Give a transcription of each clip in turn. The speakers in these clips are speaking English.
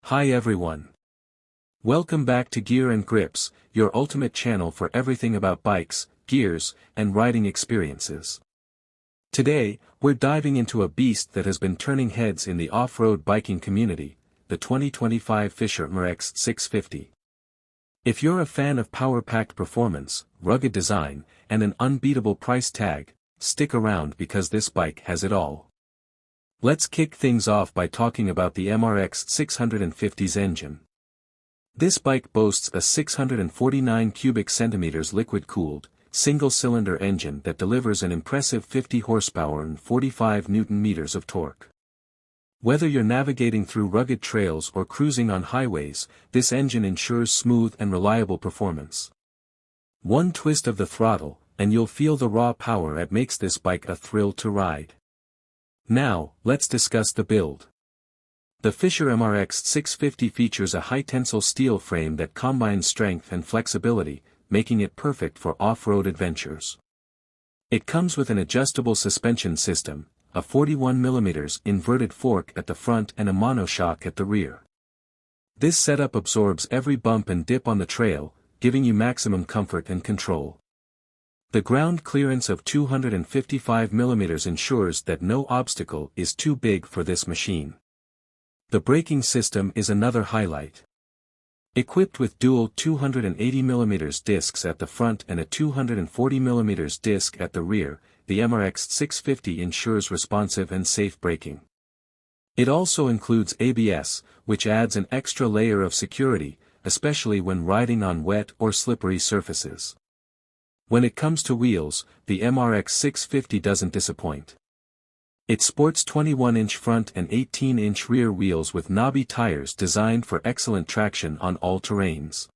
Hi everyone. Welcome back to Gear and Grips, your ultimate channel for everything about bikes, gears, and riding experiences. Today, we're diving into a beast that has been turning heads in the off-road biking community, the 2025 Fischer MRX 650. If you're a fan of power-packed performance, rugged design, and an unbeatable price tag, stick around because this bike has it all. Let's kick things off by talking about the MRX 650's engine. This bike boasts a 649 cubic centimeters liquid-cooled, single-cylinder engine that delivers an impressive 50 horsepower and 45 newton-meters of torque. Whether you're navigating through rugged trails or cruising on highways, this engine ensures smooth and reliable performance. One twist of the throttle, and you'll feel the raw power that makes this bike a thrill to ride. Now, let's discuss the build. The Fischer MRX 650 features a high-tensile steel frame that combines strength and flexibility, making it perfect for off-road adventures. It comes with an adjustable suspension system, a 41mm inverted fork at the front and a monoshock at the rear. This setup absorbs every bump and dip on the trail, giving you maximum comfort and control. The ground clearance of 255mm ensures that no obstacle is too big for this machine. The braking system is another highlight. Equipped with dual 280mm discs at the front and a 240mm disc at the rear, the MRX 650 ensures responsive and safe braking. It also includes ABS, which adds an extra layer of security, especially when riding on wet or slippery surfaces. When it comes to wheels, the MRX 650 doesn't disappoint. It sports 21-inch front and 18-inch rear wheels with knobby tires designed for excellent traction on all terrains.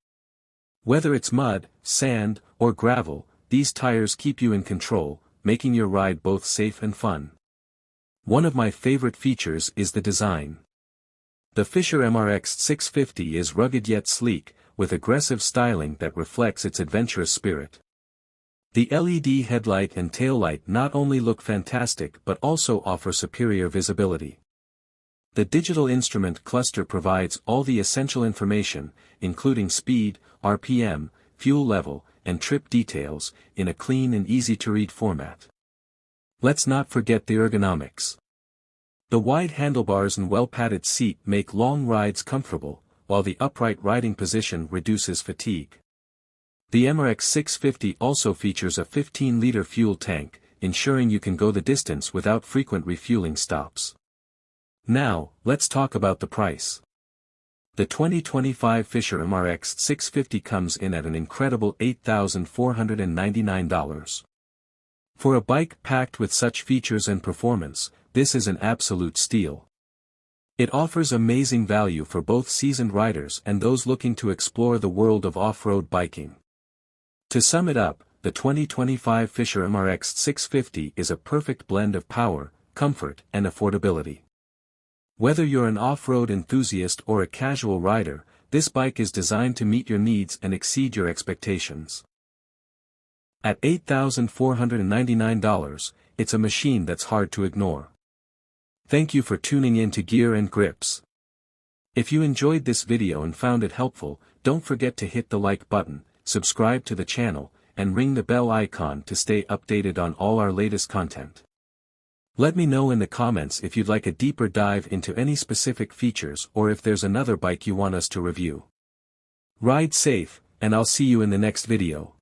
Whether it's mud, sand, or gravel, these tires keep you in control, making your ride both safe and fun. One of my favorite features is the design. The Fischer MRX 650 is rugged yet sleek, with aggressive styling that reflects its adventurous spirit. The LED headlight and taillight not only look fantastic but also offer superior visibility. The digital instrument cluster provides all the essential information, including speed, RPM, fuel level, and trip details, in a clean and easy-to-read format. Let's not forget the ergonomics. The wide handlebars and well-padded seat make long rides comfortable, while the upright riding position reduces fatigue. The MRX 650 also features a 15-liter fuel tank, ensuring you can go the distance without frequent refueling stops. Now, let's talk about the price. The 2025 Fischer MRX 650 comes in at an incredible $8,499. For a bike packed with such features and performance, this is an absolute steal. It offers amazing value for both seasoned riders and those looking to explore the world of off-road biking. To sum it up, the 2025 Fischer MRX 650 is a perfect blend of power, comfort, and affordability. Whether you're an off-road enthusiast or a casual rider, this bike is designed to meet your needs and exceed your expectations. At $8,499, it's a machine that's hard to ignore. Thank you for tuning in to Gear and Grips. If you enjoyed this video and found it helpful, don't forget to hit the like button, subscribe to the channel, and ring the bell icon to stay updated on all our latest content. Let me know in the comments if you'd like a deeper dive into any specific features or if there's another bike you want us to review. Ride safe, and I'll see you in the next video.